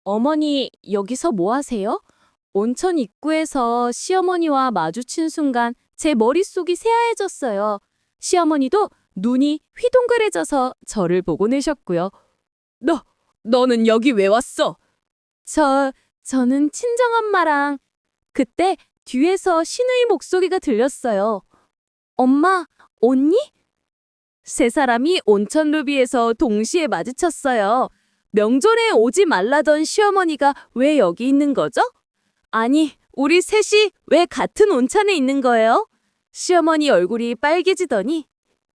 어머니, 여기서 뭐 하세요? 온천 입구에서 시어머니와 마주친 순간 제 머릿속이 새하얘졌어요. 시어머니도 눈이 휘둥그레져서 저를 보고 내셨고요. 너는 여기 왜 왔어? 저는 친정엄마랑 그때 뒤에서 시누이 목소리가 들렸어요. 엄마, 온니? 세 사람이 온천 로비에서 동시에 마주쳤어요. 명절에 오지 말라던 시어머니가 왜 여기 있는 거죠? 아니, 우리 셋이 왜 같은 온천에 있는 거예요? 시어머니 얼굴이 빨개지더니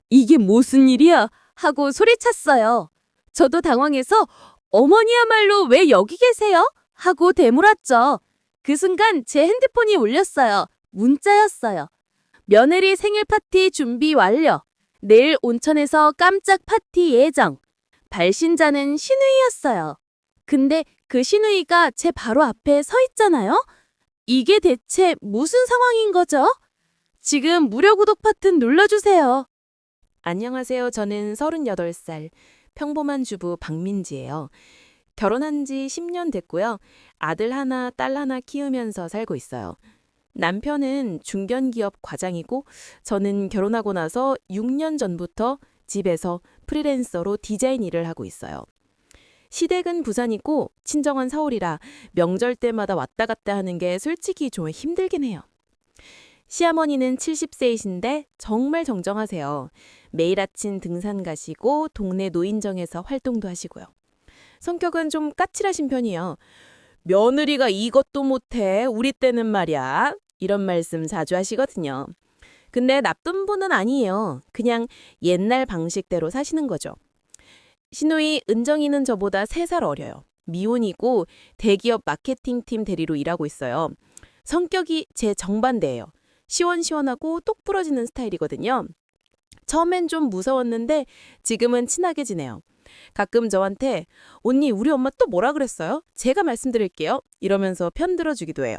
이게 무슨 일이야? 하고 소리쳤어요. 저도 당황해서 어머니야말로 왜 여기 계세요? 하고 되물었죠. 그 순간 제 핸드폰이 울렸어요. 문자였어요. 며느리 생일 파티 준비 완료. 내일 온천에서 깜짝 파티 예정. 발신자는 시누이였어요. 근데 그 시누이가 제 바로 앞에 서 있잖아요? 이게 대체 무슨 상황인 거죠? 지금 무료 구독 버튼 눌러주세요. 안녕하세요. 저는 38살 평범한 주부 박민지예요. 결혼한 지 10년 됐고요. 아들 하나, 딸 하나 키우면서 살고 있어요. 남편은 중견기업 과장이고 저는 결혼하고 나서 6년 전부터 집에서 프리랜서로 디자인 일을 하고 있어요. 시댁은 부산이고 친정은 서울이라 명절 때마다 왔다 갔다 하는 게 솔직히 좀 힘들긴 해요. 시어머니는 70세이신데 정말 정정하세요. 매일 아침 등산 가시고 동네 노인정에서 활동도 하시고요. 성격은 좀 까칠하신 편이에요. 며느리가 이것도 못해 우리 때는 말이야. 이런 말씀 자주 하시거든요. 근데 나쁜 분은 아니에요. 그냥 옛날 방식대로 사시는 거죠. 시누이 은정이는 저보다 3살 어려요. 미혼이고 대기업 마케팅팀 대리로 일하고 있어요. 성격이 제 정반대예요. 시원시원하고 똑 부러지는 스타일이거든요. 처음엔 좀 무서웠는데 지금은 친하게 지내요. 가끔 저한테 언니 우리 엄마 또 뭐라 그랬어요? 제가 말씀드릴게요. 이러면서 편들어 주기도 해요.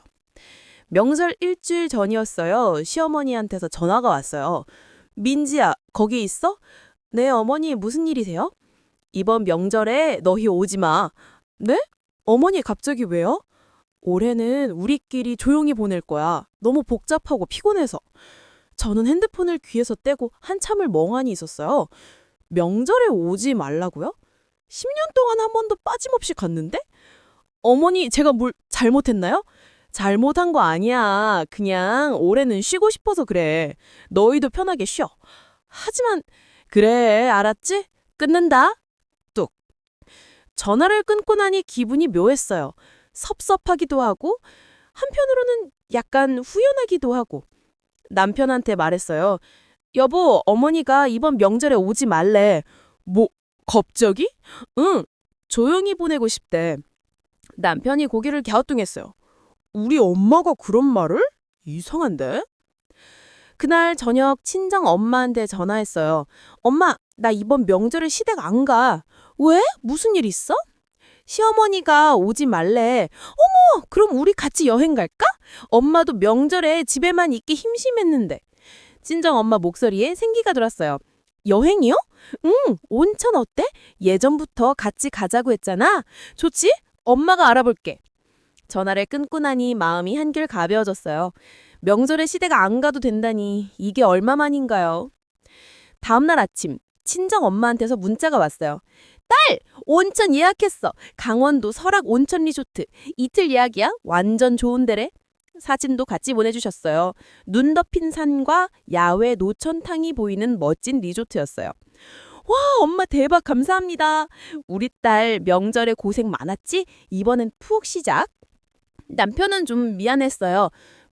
명절 일주일 전이었어요. 시어머니한테서 전화가 왔어요. 민지야, 거기 있어? 네, 어머니 무슨 일이세요? 이번 명절에 너희 오지 마. 네? 어머니 갑자기 왜요? 올해는 우리끼리 조용히 보낼 거야. 너무 복잡하고 피곤해서. 저는 핸드폰을 귀에서 떼고 한참을 멍하니 있었어요. 명절에 오지 말라고요? 10년 동안 한 번도 빠짐없이 갔는데? 어머니, 제가 뭘 잘못했나요? 잘못한 거 아니야. 그냥 올해는 쉬고 싶어서 그래. 너희도 편하게 쉬어. 하지만 그래, 알았지? 끊는다. 뚝. 전화를 끊고 나니 기분이 묘했어요. 섭섭하기도 하고 한편으로는 약간 후련하기도 하고. 남편한테 말했어요. 여보, 어머니가 이번 명절에 오지 말래. 뭐, 갑자기? 응, 조용히 보내고 싶대. 남편이 고개를 갸우뚱했어요. 우리 엄마가 그런 말을? 이상한데? 그날 저녁 친정 엄마한테 전화했어요. 엄마, 나 이번 명절에 시댁 안 가. 왜? 무슨 일 있어? 시어머니가 오지 말래. 어머, 그럼 우리 같이 여행 갈까? 엄마도 명절에 집에만 있기 심심했는데. 친정 엄마 목소리에 생기가 돌았어요. 여행이요? 응, 온천 어때? 예전부터 같이 가자고 했잖아. 좋지? 엄마가 알아볼게. 전화를 끊고 나니 마음이 한결 가벼워졌어요. 명절에 시댁 안 가도 된다니 이게 얼마만인가요? 다음날 아침 친정 엄마한테서 문자가 왔어요. 딸! 온천 예약했어. 강원도 설악 온천 리조트. 이틀 예약이야. 완전 좋은 데래. 사진도 같이 보내주셨어요. 눈 덮인 산과 야외 노천탕이 보이는 멋진 리조트였어요. 와, 엄마 대박 감사합니다. 우리 딸 명절에 고생 많았지? 이번엔 푹 쉬자. 남편은 좀 미안했어요.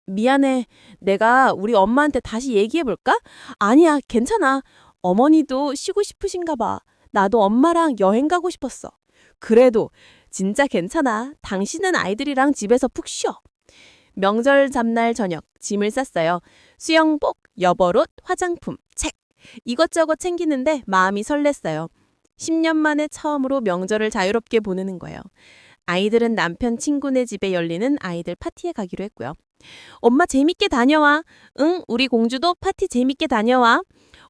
미안해. 내가 우리 엄마한테 다시 얘기해볼까? 아니야, 괜찮아. 어머니도 쉬고 싶으신가 봐. 나도 엄마랑 여행 가고 싶었어. 그래도 진짜 괜찮아. 당신은 아이들이랑 집에서 푹 쉬어. 명절 잡날 저녁 짐을 쌌어요. 수영복, 여벌옷, 화장품, 책. 이것저것 챙기는데 마음이 설렜어요. 10년 만에 처음으로 명절을 자유롭게 보내는 거예요. 아이들은 남편 친구네 집에 열리는 아이들 파티에 가기로 했고요. 엄마 재밌게 다녀와. 응, 우리 공주도 파티 재밌게 다녀와.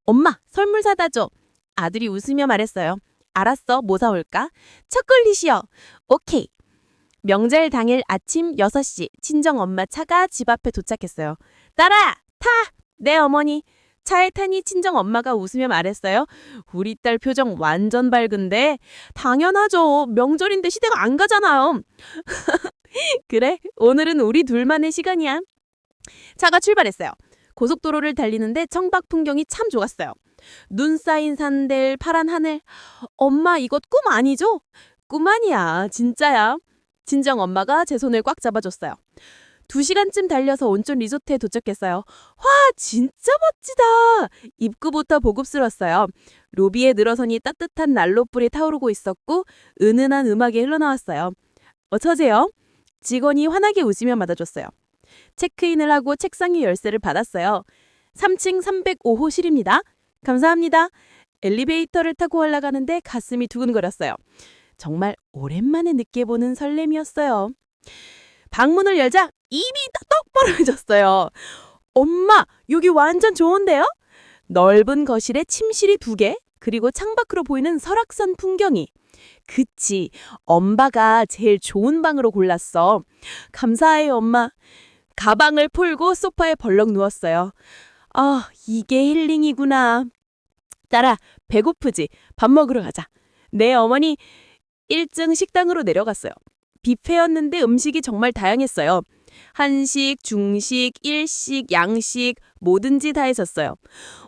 엄마 선물 사다 줘. 아들이 웃으며 말했어요. 알았어, 뭐 사올까? 초콜릿이요. 오케이. 명절 당일 아침 6시 친정엄마 차가 집 앞에 도착했어요. 딸아, 타! 네, 어머니. 차에 타니 친정엄마가 웃으며 말했어요. 우리 딸 표정 완전 밝은데 당연하죠. 명절인데 시댁 안 가잖아요. 그래, 오늘은 우리 둘만의 시간이야. 차가 출발했어요. 고속도로를 달리는데 청박 풍경이 참 좋았어요. 눈 쌓인 산들, 파란 하늘. 엄마, 이것 꿈 아니죠? 꿈 아니야, 진짜야. 친정 엄마가 제 손을 꽉 잡아줬어요. 2시간쯤 달려서 온천 리조트에 도착했어요. 와, 진짜 멋지다. 입구부터 보급스러웠어요. 로비에 늘어서니 따뜻한 난로불이 타오르고 있었고 은은한 음악이 흘러나왔어요. 어서오세요. 직원이 환하게 웃으며 맞아줬어요. 체크인을 하고 책상 위 열쇠를 받았어요. 3층 305호실입니다. 감사합니다. 엘리베이터를 타고 올라가는데 가슴이 두근거렸어요. 정말 오랜만에 느껴보는 설렘이었어요. 방문을 열자 입이 떡 벌어졌어요. 엄마, 여기 완전 좋은데요? 넓은 거실에 침실이 2개, 그리고 창밖으로 보이는 설악산 풍경이. 그치, 엄마가 제일 좋은 방으로 골랐어. 감사해요, 엄마. 가방을 풀고 소파에 벌렁 누웠어요. 아, 이게 힐링이구나. 딸아, 배고프지? 밥 먹으러 가자. 네, 어머니. 1층 식당으로 내려갔어요. 뷔페였는데 음식이 정말 다양했어요. 한식, 중식, 일식, 양식, 뭐든지 다 있었어요.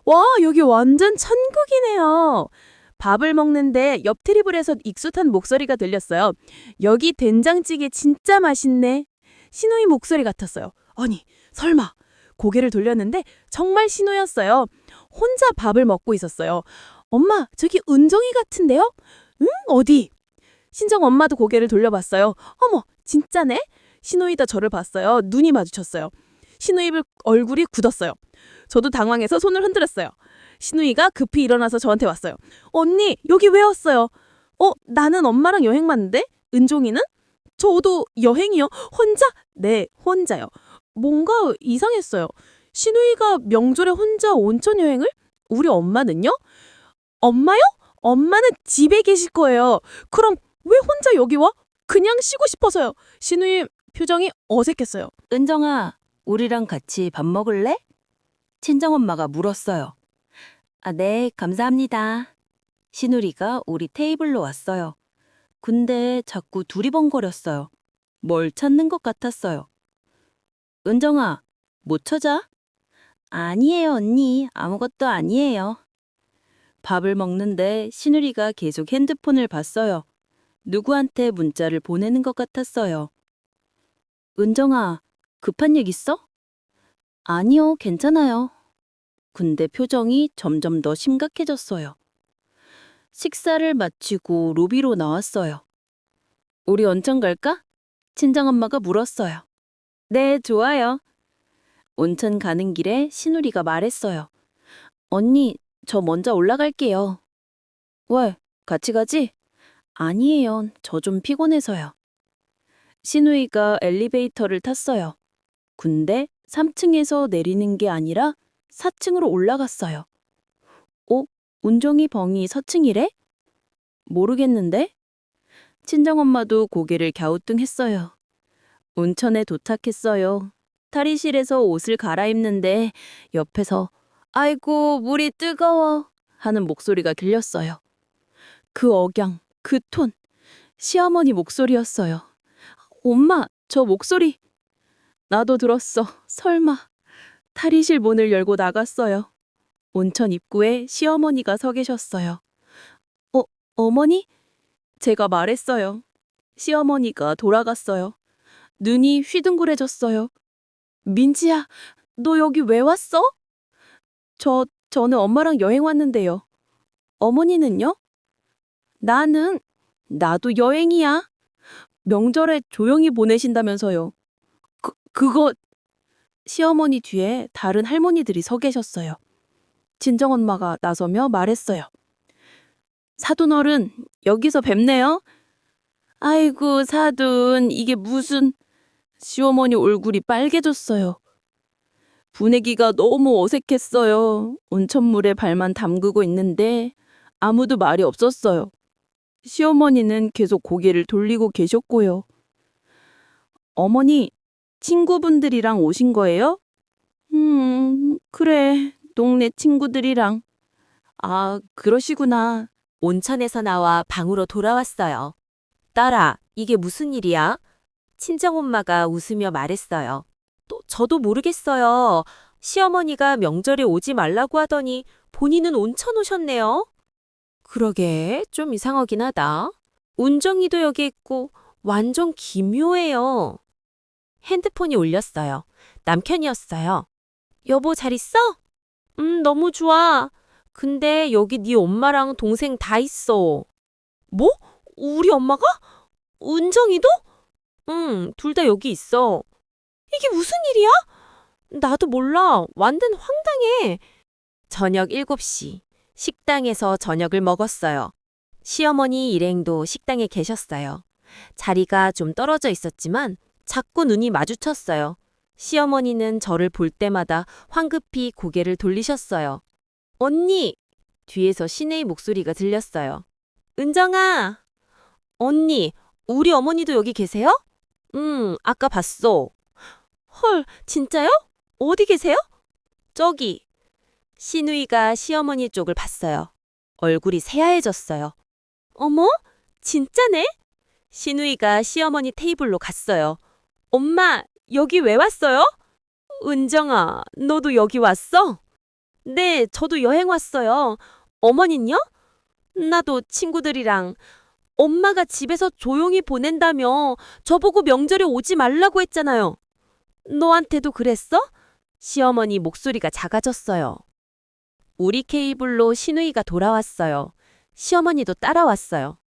와, 여기 완전 천국이네요. 밥을 먹는데 옆 테이블에서 익숙한 목소리가 들렸어요. 여기 된장찌개 진짜 맛있네. 신우이 목소리 같았어요. 아니, 설마. 고개를 돌렸는데 정말 신우였어요. 혼자 밥을 먹고 있었어요. 엄마, 저기 은정이 같은데요? 응? 어디? 친정 엄마도 고개를 돌려봤어요. 어머, 진짜네? 신우이가 저를 봤어요. 눈이 마주쳤어요. 신우이 얼굴이 굳었어요. 저도 당황해서 손을 흔들었어요. 신우이가 급히 일어나서 저한테 왔어요. 언니, 여기 왜 왔어요? 나는 엄마랑 여행 왔는데? 은종이는? 저도 여행이요? 혼자? 네, 혼자요. 뭔가 이상했어요. 신우이가 명절에 혼자 온천 여행을? 우리 엄마는요? 엄마요? 엄마는 집에 계실 거예요. 그럼 왜 혼자 여기 와? 그냥 쉬고 싶어서요. 신우이 표정이 어색했어요. 은정아, 우리랑 같이 밥 먹을래? 친정엄마가 물었어요. 아, 네, 감사합니다. 신우리가 우리 테이블로 왔어요. 근데 자꾸 두리번거렸어요. 뭘 찾는 것 같았어요. 은정아, 못 찾아? 아니에요, 언니. 아무것도 아니에요. 밥을 먹는데 신우리가 계속 핸드폰을 봤어요. 누구한테 문자를 보내는 것 같았어요. 은정아, 급한 일 있어? 아니요, 괜찮아요. 근데 표정이 점점 더 심각해졌어요. 식사를 마치고 로비로 나왔어요. 우리 온천 갈까? 친정엄마가 물었어요. 네, 좋아요. 온천 가는 길에 신우리가 말했어요. 언니, 저 먼저 올라갈게요. 왜? 같이 가지? 아니에요. 저 좀 피곤해서요. 신우이가 엘리베이터를 탔어요. 근데 3층에서 내리는 게 아니라 4층으로 올라갔어요. 운종이 벙이 4층이래? 모르겠는데? 친정엄마도 고개를 갸우뚱했어요. 온천에 도착했어요. 탈의실에서 옷을 갈아입는데 옆에서 아이고, 물이 뜨거워 하는 목소리가 들렸어요. 그 억양, 그 톤, 시어머니 목소리였어요. 엄마, 저 목소리. 나도 들었어. 설마. 탈의실 문을 열고 나갔어요. 온천 입구에 시어머니가 서 계셨어요. 어머니? 제가 말했어요. 시어머니가 돌아갔어요. 눈이 휘둥그레졌어요. 민지야, 너 여기 왜 왔어? 저는 엄마랑 여행 왔는데요. 어머니는요? 나도 여행이야. 명절에 조용히 보내신다면서요. 그거. 시어머니 뒤에 다른 할머니들이 서 계셨어요. 친정엄마가 나서며 말했어요. 사돈어른, 여기서 뵙네요. 아이고, 사돈, 이게 무슨. 시어머니 얼굴이 빨개졌어요. 분위기가 너무 어색했어요. 온천물에 발만 담그고 있는데 아무도 말이 없었어요. 시어머니는 계속 고개를 돌리고 계셨고요. 어머니, 친구분들이랑 오신 거예요? 그래. 동네 친구들이랑. 아, 그러시구나. 온천에서 나와 방으로 돌아왔어요. 딸아, 이게 무슨 일이야? 친정엄마가 웃으며 말했어요. 저도 모르겠어요. 시어머니가 명절에 오지 말라고 하더니 본인은 온천 오셨네요. 그러게, 좀 이상하긴 하다. 운정이도 여기 있고 완전 기묘해요. 핸드폰이 울렸어요. 남편이었어요. 여보, 잘 있어? 너무 좋아. 근데 여기 네 엄마랑 동생 다 있어. 뭐? 우리 엄마가? 은정이도? 응, 둘 다 여기 있어. 이게 무슨 일이야? 나도 몰라. 완전 황당해. 저녁 7시. 식당에서 저녁을 먹었어요. 시어머니 일행도 식당에 계셨어요. 자리가 좀 떨어져 있었지만 자꾸 눈이 마주쳤어요. 시어머니는 저를 볼 때마다 황급히 고개를 돌리셨어요. 언니! 뒤에서 시내의 목소리가 들렸어요. 은정아! 언니, 우리 어머니도 여기 계세요? 아까 봤어. 헐, 진짜요? 어디 계세요? 저기. 시누이가 시어머니 쪽을 봤어요. 얼굴이 새하얘졌어요. 어머, 진짜네? 시누이가 시어머니 테이블로 갔어요. 엄마, 여기 왜 왔어요? 은정아, 너도 여기 왔어? 네, 저도 여행 왔어요. 어머니는요? 나도 친구들이랑. 엄마가 집에서 조용히 보낸다며 저보고 명절에 오지 말라고 했잖아요. 너한테도 그랬어? 시어머니 목소리가 작아졌어요. 우리 케이블로 시누이가 돌아왔어요. 시어머니도 따라왔어요.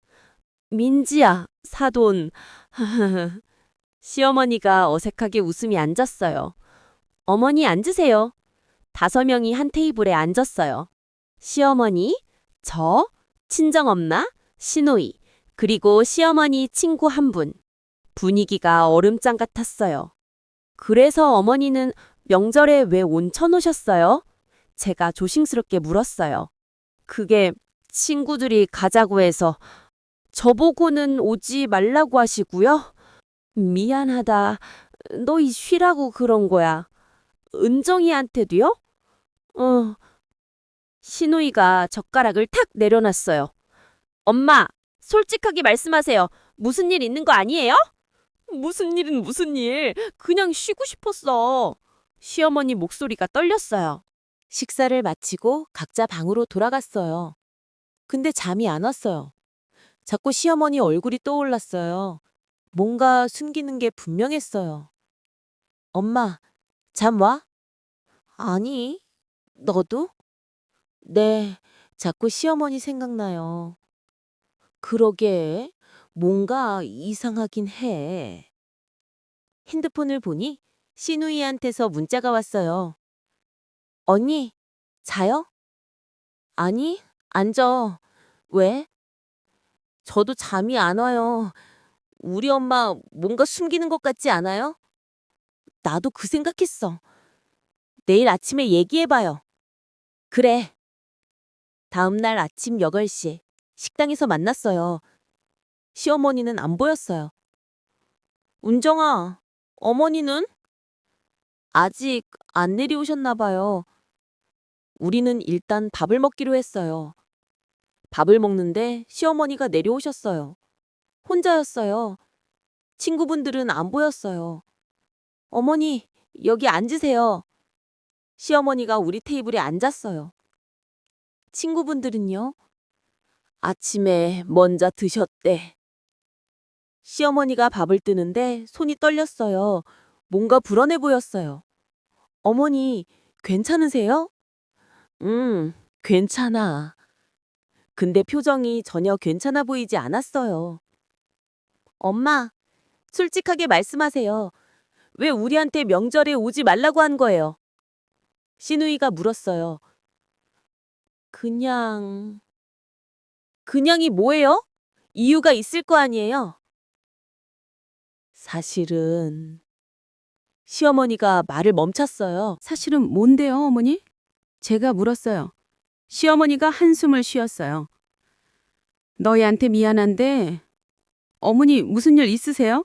민지야, 사돈. 시어머니가 어색하게 웃음이 앉았어요. 어머니 앉으세요. 5명이 한 테이블에 앉았어요. 시어머니, 저, 친정엄마, 시누이, 그리고 시어머니 친구 한 분. 분위기가 얼음장 같았어요. 그래서 어머니는 명절에 왜 온천 오셨어요? 제가 조심스럽게 물었어요. 그게 친구들이 가자고 해서 저보고는 오지 말라고 하시고요. 미안하다. 너희 쉬라고 그런 거야. 은정이한테도요? 시누이가 젓가락을 탁 내려놨어요. 엄마, 솔직하게 말씀하세요. 무슨 일 있는 거 아니에요? 무슨 일은 무슨 일. 그냥 쉬고 싶었어. 시어머니 목소리가 떨렸어요. 식사를 마치고 각자 방으로 돌아갔어요. 근데 잠이 안 왔어요. 자꾸 시어머니 얼굴이 떠올랐어요. 뭔가 숨기는 게 분명했어요. 엄마, 잠 와? 아니, 너도? 네, 자꾸 시어머니 생각나요. 그러게, 뭔가 이상하긴 해. 핸드폰을 보니 시누이한테서 문자가 왔어요. 언니, 자요? 아니, 앉아. 왜? 저도 잠이 안 와요. 우리 엄마 뭔가 숨기는 것 같지 않아요? 나도 그 생각했어. 내일 아침에 얘기해봐요. 그래. 다음 날 아침 8시 식당에서 만났어요. 시어머니는 안 보였어요. 운정아, 어머니는? 아직 안 내려오셨나 봐요. 우리는 일단 밥을 먹기로 했어요. 밥을 먹는데 시어머니가 내려오셨어요. 혼자였어요. 친구분들은 안 보였어요. 어머니, 여기 앉으세요. 시어머니가 우리 테이블에 앉았어요. 친구분들은요? 아침에 먼저 드셨대. 시어머니가 밥을 뜨는데 손이 떨렸어요. 뭔가 불안해 보였어요. 어머니, 괜찮으세요? 괜찮아. 근데 표정이 전혀 괜찮아 보이지 않았어요. 엄마, 솔직하게 말씀하세요. 왜 우리한테 명절에 오지 말라고 한 거예요? 시누이가 물었어요. 그냥이 뭐예요? 이유가 있을 거 아니에요? 사실은 시어머니가 말을 멈췄어요. 사실은 뭔데요, 어머니? 제가 물었어요. 시어머니가 한숨을 쉬었어요. 너희한테 미안한데 어머니 무슨 일 있으세요?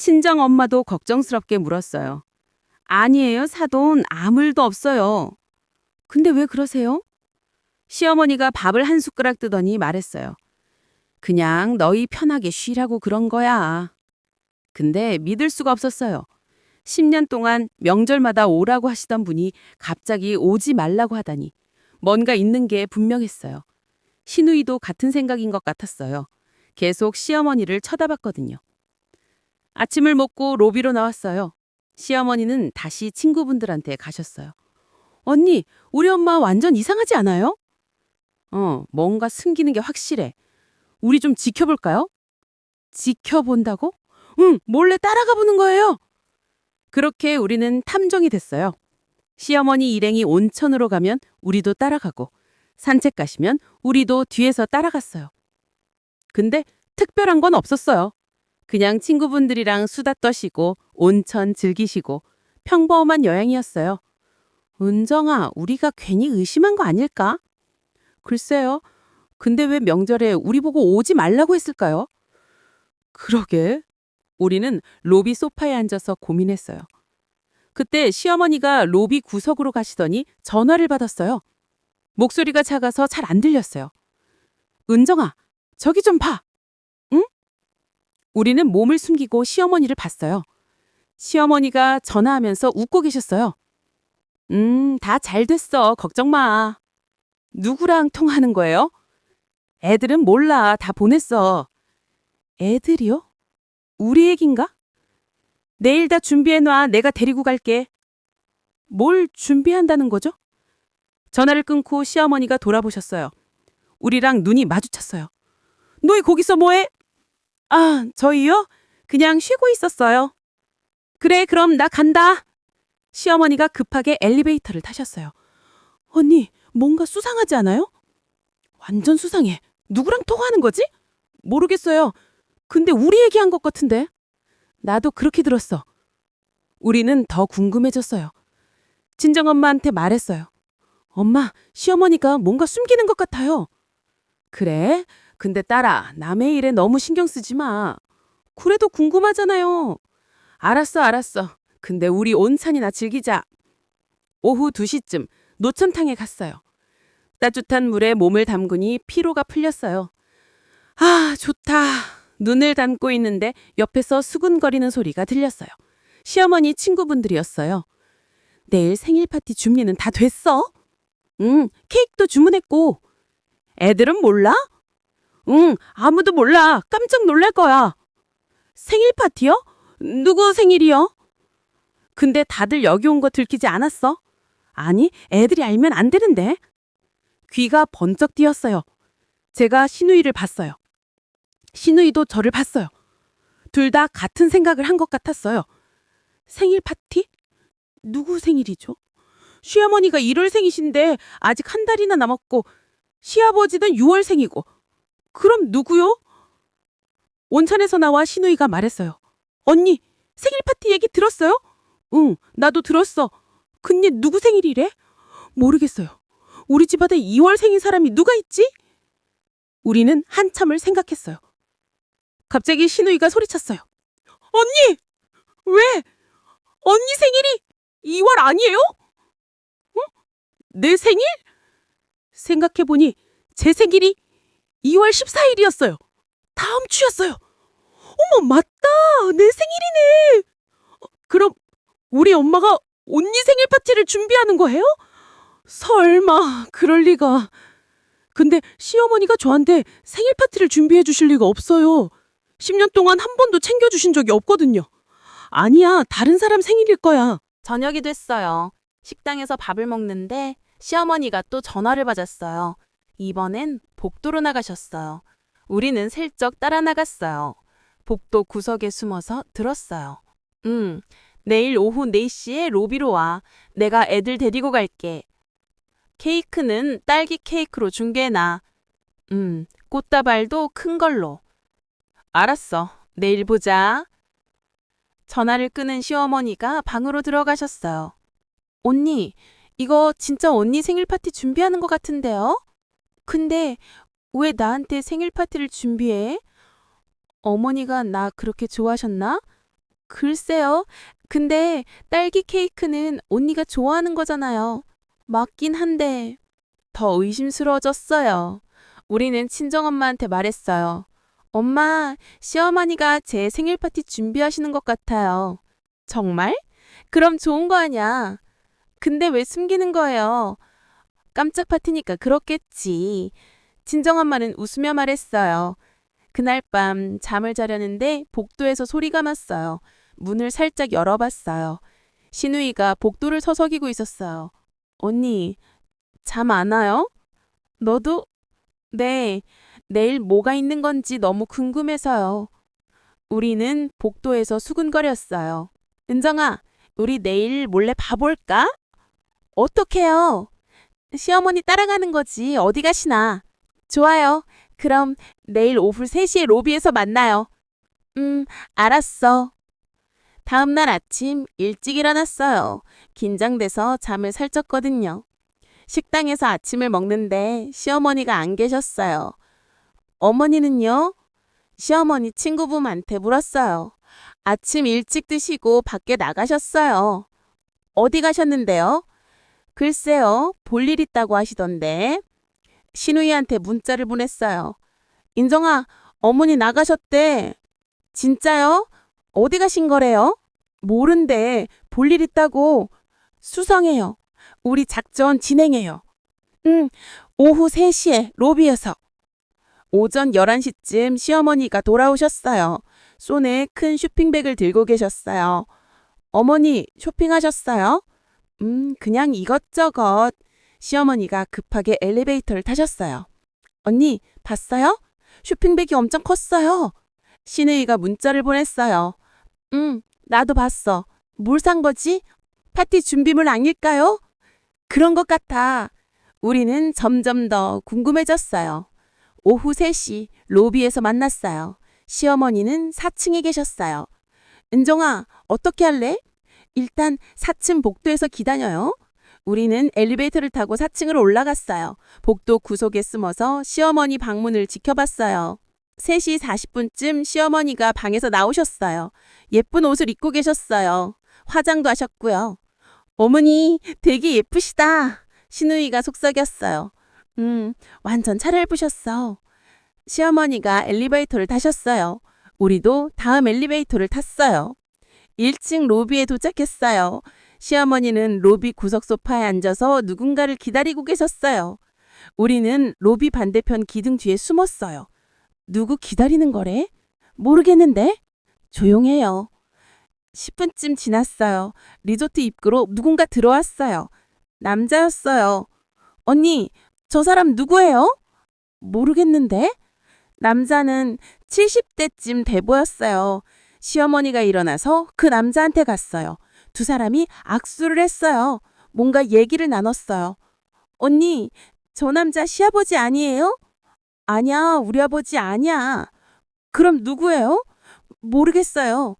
친정 엄마도 걱정스럽게 물었어요. 아니에요, 사돈. 아무 일도 없어요. 근데 왜 그러세요? 시어머니가 밥을 한 숟가락 뜨더니 말했어요. 그냥 너희 편하게 쉬라고 그런 거야. 근데 믿을 수가 없었어요. 10년 동안 명절마다 오라고 하시던 분이 갑자기 오지 말라고 하다니 뭔가 있는 게 분명했어요. 시누이도 같은 생각인 것 같았어요. 계속 시어머니를 쳐다봤거든요. 아침을 먹고 로비로 나왔어요. 시어머니는 다시 친구분들한테 가셨어요. 언니, 우리 엄마 완전 이상하지 않아요? 뭔가 숨기는 게 확실해. 우리 좀 지켜볼까요? 지켜본다고? 응, 몰래 따라가 보는 거예요. 그렇게 우리는 탐정이 됐어요. 시어머니 일행이 온천으로 가면 우리도 따라가고, 산책 가시면 우리도 뒤에서 따라갔어요. 근데 특별한 건 없었어요. 그냥 친구분들이랑 수다 떠시고 온천 즐기시고 평범한 여행이었어요. 은정아, 우리가 괜히 의심한 거 아닐까? 글쎄요. 근데 왜 명절에 우리 보고 오지 말라고 했을까요? 그러게. 우리는 로비 소파에 앉아서 고민했어요. 그때 시어머니가 로비 구석으로 가시더니 전화를 받았어요. 목소리가 작아서 잘 안 들렸어요. 은정아, 저기 좀 봐. 응? 우리는 몸을 숨기고 시어머니를 봤어요. 시어머니가 전화하면서 웃고 계셨어요. 다 잘 됐어. 걱정 마. 누구랑 통화하는 거예요? 애들은 몰라. 다 보냈어. 애들이요? 우리 얘긴가? 내일 다 준비해놔. 내가 데리고 갈게. 뭘 준비한다는 거죠? 전화를 끊고 시어머니가 돌아보셨어요. 우리랑 눈이 마주쳤어요. 너희 거기서 뭐해? 아, 저희요? 그냥 쉬고 있었어요. 그래, 그럼 나 간다. 시어머니가 급하게 엘리베이터를 타셨어요. 언니, 뭔가 수상하지 않아요? 완전 수상해. 누구랑 통화하는 거지? 모르겠어요. 근데 우리 얘기한 것 같은데. 나도 그렇게 들었어. 우리는 더 궁금해졌어요. 친정엄마한테 말했어요. 엄마, 시어머니가 뭔가 숨기는 것 같아요. 그래? 근데 딸아, 남의 일에 너무 신경 쓰지 마. 그래도 궁금하잖아요. 알았어. 근데 우리 온천이나 즐기자. 오후 2시쯤 노천탕에 갔어요. 따뜻한 물에 몸을 담그니 피로가 풀렸어요. 아, 좋다. 눈을 감고 있는데 옆에서 수근거리는 소리가 들렸어요. 시어머니 친구분들이었어요. 내일 생일 파티 준비는 다 됐어? 응, 케이크도 주문했고. 애들은 몰라? 응, 아무도 몰라. 깜짝 놀랄 거야. 생일 파티요? 누구 생일이요? 근데 다들 여기 온 거 들키지 않았어? 아니, 애들이 알면 안 되는데. 귀가 번쩍 뛰었어요. 제가 시누이를 봤어요. 시누이도 저를 봤어요. 둘 다 같은 생각을 한 것 같았어요. 생일 파티? 누구 생일이죠? 시어머니가 1월생이신데 아직 한 달이나 남았고 시아버지는 6월생이고 그럼 누구요? 온천에서 나와 시누이가 말했어요. 언니, 생일 파티 얘기 들었어요? 응, 나도 들었어. 근데 누구 생일이래? 모르겠어요. 우리 집 안에 2월생인 사람이 누가 있지? 우리는 한참을 생각했어요. 갑자기 시누이가 소리쳤어요. 언니! 왜? 언니 생일이 2월 아니에요? 응? 내 생일? 생각해보니 제 생일이 2월 14일이었어요. 다음 주였어요. 어머, 맞다. 내 생일이네. 그럼 우리 엄마가 언니 생일 파티를 준비하는 거예요? 설마 그럴 리가. 근데 시어머니가 저한테 생일 파티를 준비해 주실 리가 없어요. 10년 동안 한 번도 챙겨주신 적이 없거든요. 아니야, 다른 사람 생일일 거야. 저녁이 됐어요. 식당에서 밥을 먹는데 시어머니가 또 전화를 받았어요. 이번엔 복도로 나가셨어요. 우리는 슬쩍 따라 나갔어요. 복도 구석에 숨어서 들었어요. 내일 오후 4시에 로비로 와. 내가 애들 데리고 갈게. 케이크는 딸기 케이크로 준비해놔. 꽃다발도 큰 걸로. 알았어. 내일 보자. 전화를 끊은 시어머니가 방으로 들어가셨어요. 언니, 이거 진짜 언니 생일 파티 준비하는 것 같은데요? 근데 왜 나한테 생일 파티를 준비해? 어머니가 나 그렇게 좋아하셨나? 글쎄요. 근데 딸기 케이크는 언니가 좋아하는 거잖아요. 맞긴 한데 더 의심스러워졌어요. 우리는 친정엄마한테 말했어요. 엄마, 시어머니가 제 생일 파티 준비하시는 것 같아요. 정말? 그럼 좋은 거 아니야. 근데 왜 숨기는 거예요? 깜짝 파티니까 그렇겠지. 친정엄마는 웃으며 말했어요. 그날 밤 잠을 자려는데 복도에서 소리가 났어요. 문을 살짝 열어봤어요. 신우이가 복도를 서성이고 있었어요. 언니, 잠 안 와요? 너도? 네, 내일 뭐가 있는 건지 너무 궁금해서요. 우리는 복도에서 수근거렸어요. 은정아, 우리 내일 몰래 봐볼까? 어떡해요? 시어머니 따라가는 거지. 어디 가시나? 좋아요. 그럼 내일 오후 3시에 로비에서 만나요. 알았어. 다음 날 아침 일찍 일어났어요. 긴장돼서 잠을 살짝 꿨거든요. 식당에서 아침을 먹는데 시어머니가 안 계셨어요. 어머니는요? 시어머니 친구분한테 물었어요. 아침 일찍 드시고 밖에 나가셨어요. 어디 가셨는데요? 글쎄요, 볼 일 있다고 하시던데. 신우이한테 문자를 보냈어요. 인정아, 어머니 나가셨대. 진짜요? 어디 가신 거래요? 모른대. 볼 일 있다고. 수성해요. 우리 작전 진행해요. 오후 3시에 로비에서. 오전 11시쯤 시어머니가 돌아오셨어요. 손에 큰 쇼핑백을 들고 계셨어요. 어머니, 쇼핑하셨어요? 그냥 이것저것. 시어머니가 급하게 엘리베이터를 타셨어요. 언니, 봤어요? 쇼핑백이 엄청 컸어요. 신우이가 문자를 보냈어요. 나도 봤어. 뭘 산 거지? 파티 준비물 아닐까요? 그런 것 같아. 우리는 점점 더 궁금해졌어요. 오후 3시 로비에서 만났어요. 시어머니는 4층에 계셨어요. 은정아, 어떻게 할래? 일단 4층 복도에서 기다려요. 우리는 엘리베이터를 타고 4층으로 올라갔어요. 복도 구석에 숨어서 시어머니 방문을 지켜봤어요. 3시 40분쯤 시어머니가 방에서 나오셨어요. 예쁜 옷을 입고 계셨어요. 화장도 하셨고요. 어머니, 되게 예쁘시다. 신우이가 속삭였어요. 완전 차려입으셨어. 시어머니가 엘리베이터를 타셨어요. 우리도 다음 엘리베이터를 탔어요. 1층 로비에 도착했어요. 시어머니는 로비 구석 소파에 앉아서 누군가를 기다리고 계셨어요. 우리는 로비 반대편 기둥 뒤에 숨었어요. 누구 기다리는 거래? 모르겠는데? 조용해요. 10분쯤 지났어요. 리조트 입구로 누군가 들어왔어요. 남자였어요. 언니, 저 사람 누구예요? 모르겠는데? 남자는 70대쯤 돼 보였어요. 시어머니가 일어나서 그 남자한테 갔어요. 두 사람이 악수를 했어요. 뭔가 얘기를 나눴어요. 언니, 저 남자 시아버지 아니에요? 아니야, 우리 아버지 아니야. 그럼 누구예요? 모르겠어요.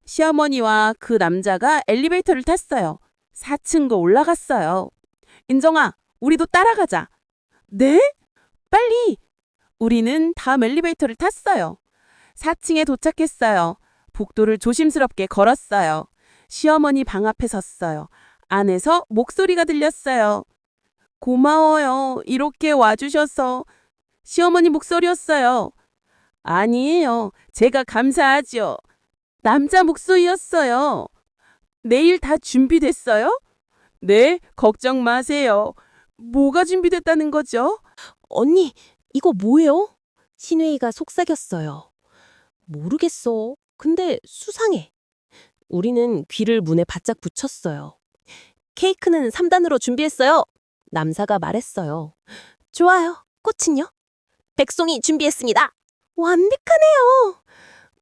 시어머니와 그 남자가 엘리베이터를 탔어요. 4층도 올라갔어요. 인정아, 우리도 따라가자. 네? 빨리! 우리는 다음 엘리베이터를 탔어요. 4층에 도착했어요. 복도를 조심스럽게 걸었어요. 시어머니 방 앞에 섰어요. 안에서 목소리가 들렸어요. 고마워요. 이렇게 와주셔서. 시어머니 목소리였어요. 아니에요. 제가 감사하죠. 남자 목소리였어요. 내일 다 준비됐어요? 네, 걱정 마세요. 뭐가 준비됐다는 거죠? 언니, 이거 뭐예요? 신우이가 속삭였어요. 모르겠어. 근데 수상해. 우리는 귀를 문에 바짝 붙였어요. 케이크는 3단으로 준비했어요. 남사가 말했어요. 좋아요. 꽃은요? 백송이 준비했습니다. 완벽하네요.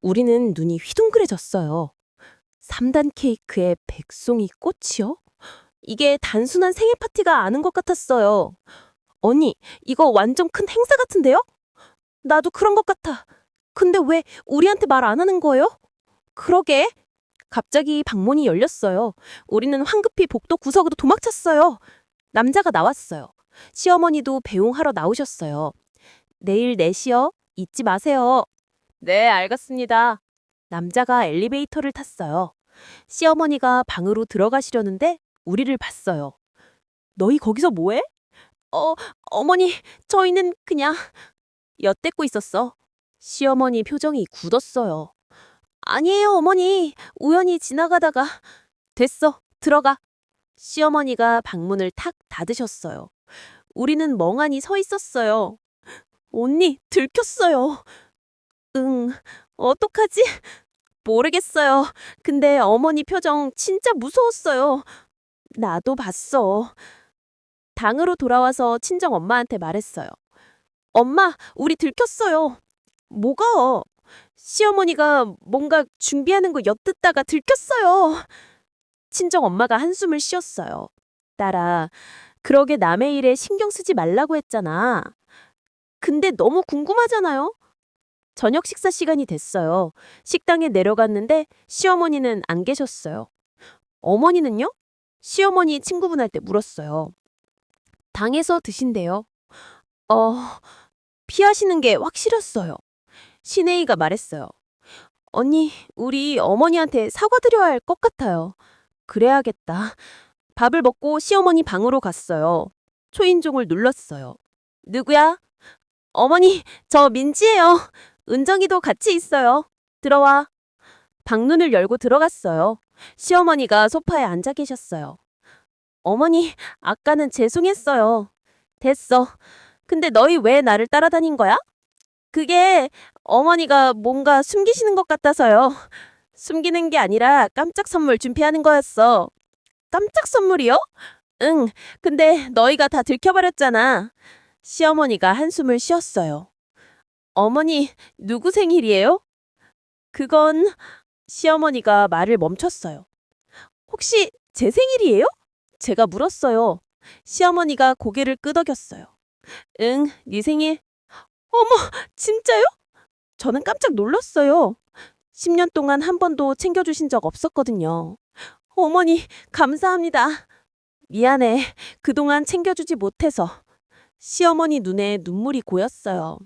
우리는 눈이 휘둥그레졌어요. 3단 케이크에 백송이 꽃이요? 이게 단순한 생일 파티가 아닌 것 같았어요. 언니, 이거 완전 큰 행사 같은데요? 나도 그런 것 같아. 근데 왜 우리한테 말 안 하는 거예요? 그러게. 갑자기 방문이 열렸어요. 우리는 황급히 복도 구석으로 도망쳤어요. 남자가 나왔어요. 시어머니도 배웅하러 나오셨어요. 내일 4시요. 잊지 마세요. 네, 알겠습니다. 남자가 엘리베이터를 탔어요. 시어머니가 방으로 들어가시려는데 우리를 봤어요. 너희 거기서 뭐해? 어머니, 저희는 그냥 엿대고 있었어. 시어머니 표정이 굳었어요. 아니에요, 어머니. 우연히 지나가다가. 됐어, 들어가. 시어머니가 방문을 탁 닫으셨어요. 우리는 멍하니 서 있었어요. 언니, 들켰어요. 응, 어떡하지? 모르겠어요. 근데 어머니 표정 진짜 무서웠어요. 나도 봤어. 방으로 돌아와서 친정 엄마한테 말했어요. 엄마, 우리 들켰어요. 뭐가? 시어머니가 뭔가 준비하는 거 엿듣다가 들켰어요. 친정 엄마가 한숨을 쉬었어요. 딸아, 그러게 남의 일에 신경 쓰지 말라고 했잖아. 근데 너무 궁금하잖아요. 저녁 식사 시간이 됐어요. 식당에 내려갔는데 시어머니는 안 계셨어요. 어머니는요? 시어머니 친구분한테 물었어요. 당에서 드신대요. 피하시는 게 확실했어요. 신혜이가 말했어요. 언니, 우리 어머니한테 사과드려야 할 것 같아요. 그래야겠다. 밥을 먹고 시어머니 방으로 갔어요. 초인종을 눌렀어요. 누구야? 어머니, 저 민지예요. 은정이도 같이 있어요. 들어와. 방문을 열고 들어갔어요. 시어머니가 소파에 앉아 계셨어요. 어머니, 아까는 죄송했어요. 됐어. 근데 너희 왜 나를 따라다닌 거야? 그게 어머니가 뭔가 숨기시는 것 같아서요. 숨기는 게 아니라 깜짝 선물 준비하는 거였어. 깜짝 선물이요? 응, 근데 너희가 다 들켜버렸잖아. 시어머니가 한숨을 쉬었어요. 어머니, 누구 생일이에요? 그건 시어머니가 말을 멈췄어요. 혹시 제 생일이에요? 제가 물었어요. 시어머니가 고개를 끄덕였어요. 응, 네 생일. 어머, 진짜요? 저는 깜짝 놀랐어요. 10년 동안 한 번도 챙겨주신 적 없었거든요. 어머니, 감사합니다. 미안해. 그동안 챙겨주지 못해서. 시어머니 눈에 눈물이 고였어요.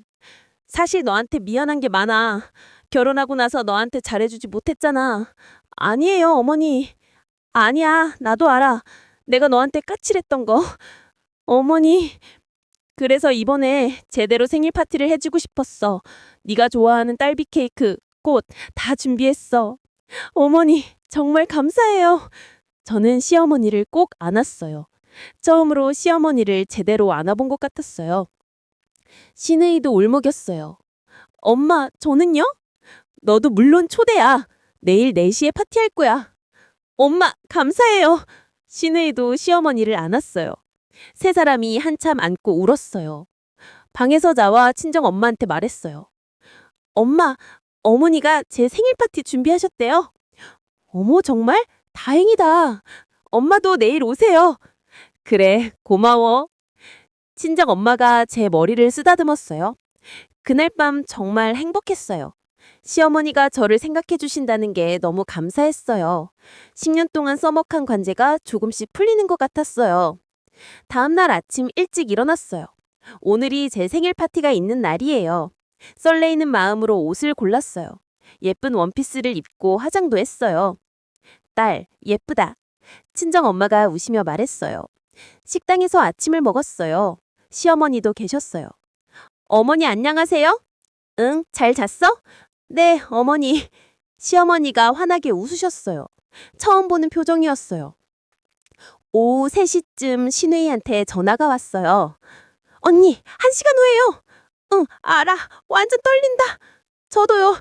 사실 너한테 미안한 게 많아. 결혼하고 나서 너한테 잘해주지 못했잖아. 아니에요, 어머니. 아니야, 나도 알아. 내가 너한테 까칠했던 거. 어머니, 그래서 이번에 제대로 생일 파티를 해주고 싶었어. 네가 좋아하는 딸기 케이크, 꽃 다 준비했어. 어머니, 정말 감사해요. 저는 시어머니를 꼭 안았어요. 처음으로 시어머니를 제대로 안아본 것 같았어요. 신혜이도 울먹였어요. 엄마, 저는요? 너도 물론 초대야. 내일 4시에 파티할 거야. 엄마, 감사해요. 신혜이도 시어머니를 안았어요. 세 사람이 한참 안고 울었어요. 방에서 나와 친정 엄마한테 말했어요. 엄마, 어머니가 제 생일 파티 준비하셨대요. 어머, 정말? 다행이다. 엄마도 내일 오세요. 그래, 고마워. 친정 엄마가 제 머리를 쓰다듬었어요. 그날 밤 정말 행복했어요. 시어머니가 저를 생각해 주신다는 게 너무 감사했어요. 10년 동안 써먹한 관제가 조금씩 풀리는 것 같았어요. 다음날 아침 일찍 일어났어요. 오늘이 제 생일 파티가 있는 날이에요. 설레이는 마음으로 옷을 골랐어요. 예쁜 원피스를 입고 화장도 했어요. 딸, 예쁘다. 친정 엄마가 웃으며 말했어요. 식당에서 아침을 먹었어요. 시어머니도 계셨어요. 어머니 안녕하세요? 응, 잘 잤어? 네, 어머니. 시어머니가 환하게 웃으셨어요. 처음 보는 표정이었어요. 오후 3시쯤 신우이한테 전화가 왔어요. 언니, 1시간 후에요. 응, 알아. 완전 떨린다. 저도요.